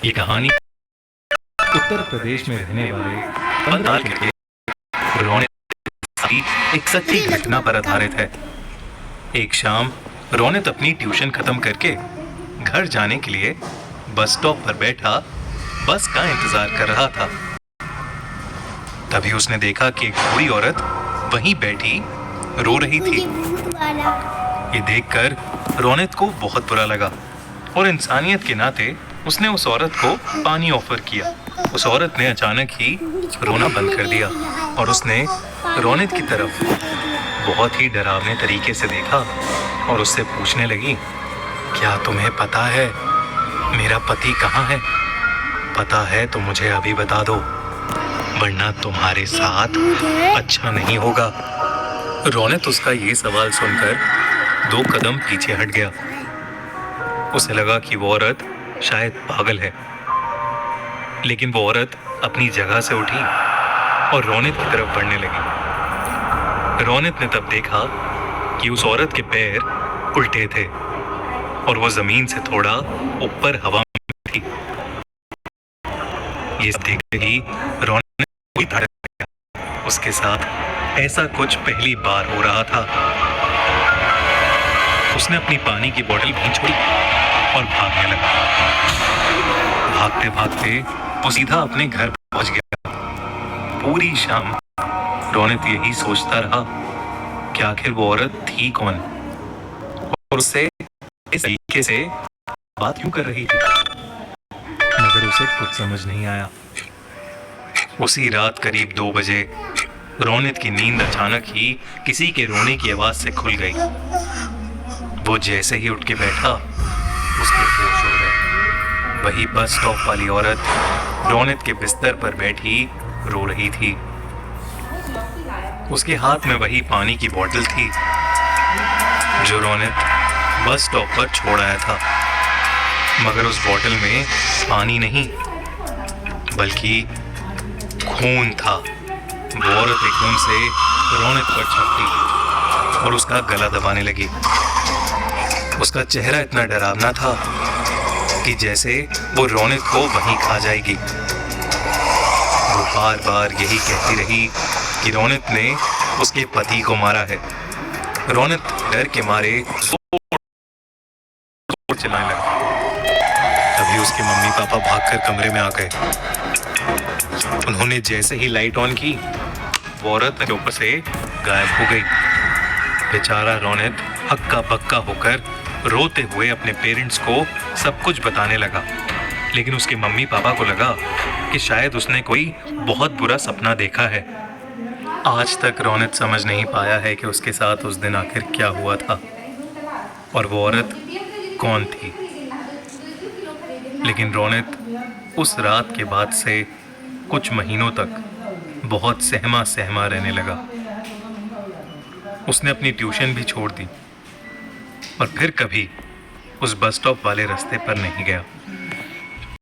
ये कहानी उत्तर प्रदेश में रहने वाले 15 के रौनक की एक सच्ची घटना पर आधारित है। एक शाम रौनक अपनी ट्यूशन खत्म करके घर जाने के लिए बस स्टॉप पर बैठा बस का इंतजार कर रहा था। तभी उसने देखा कि एक बूढ़ी औरत वहीं बैठी रो रही थी। ये देखकर रौनक को बहुत बुरा लगा और इंसानियत के नाते उसने उस औरत को पानी ऑफर किया। उस औरत ने अचानक ही रोना बंद कर दिया और उसने रौनक की तरफ बहुत ही डरावने तरीके से देखा और उससे पूछने लगी, क्या तुम्हें पता है मेरा पति कहाँ है? पता है तो मुझे अभी बता दो, वरना तुम्हारे साथ अच्छा नहीं होगा। रौनक उसका ये सवाल सुनकर 2 कदम पीछे हट गया। उसे लगा कि वो औरत शायद पागल है, लेकिन वो औरत अपनी जगह से उठी और रौनक की तरफ बढ़ने लगी। रौनक ने तब देखा कि उस औरत के पैर उल्टे थे और वो जमीन से थोड़ा ऊपर हवा में थी। ये देखते ही रौनक कोई धड़क गया। उसके साथ ऐसा कुछ पहली बार हो रहा था। उसने अपनी पानी की बोतल भी छोड़ी और भागने लगा। भागते भागते वो सीधा अपने घर पहुंच गया। पूरी शाम रौनक यही सोचता रहा कि आखिर वो औरत थी कौन और उससे इस तरीके से बात क्यों कर रही थी, मगर उसे कुछ समझ नहीं आया। उसी रात करीब 2 बजे रौनक की नींद अचानक ही किसी के रोने की आवाज से खुल गई। वो जैसे ही उठ के बैठा उसके होश उड़ गए। वही बस स्टॉप वाली औरत रौनक के बिस्तर पर बैठी रो रही थी। उसके हाथ में वही पानी की बोतल थी जो रौनक बस स्टॉप पर छोड़ आया था, मगर उस बोतल में पानी नहीं बल्कि खून था। वो औरत एकदम से रौनक पर झपटी और उसका गला दबाने लगी। उसका चेहरा इतना डरावना था कि जैसे वो रौनक को वहीं खा जाएगी। वो बार बार यही कहती रही कि रौनक ने उसके पति को मारा है। रौनक डर के मारे चिल्लाने लगा। तभी उसके मम्मी पापा भागकर कमरे में आ गए। उन्होंने जैसे ही लाइट ऑन की वो औरत के ऊपर से गायब हो गई। बेचारा रौनक हक्का बक्का होकर रोते हुए अपने पेरेंट्स को सब कुछ बताने लगा, लेकिन उसके मम्मी पापा को लगा कि शायद उसने कोई बहुत बुरा सपना देखा है। आज तक रौनक समझ नहीं पाया है कि उसके साथ उस दिन आखिर क्या हुआ था और वो औरत कौन थी। लेकिन रौनक उस रात के बाद से कुछ महीनों तक बहुत सहमा सहमा रहने लगा। उसने अपनी ट्यूशन भी छोड़ दी और फिर कभी उस बस स्टॉप वाले रास्ते पर नहीं गया।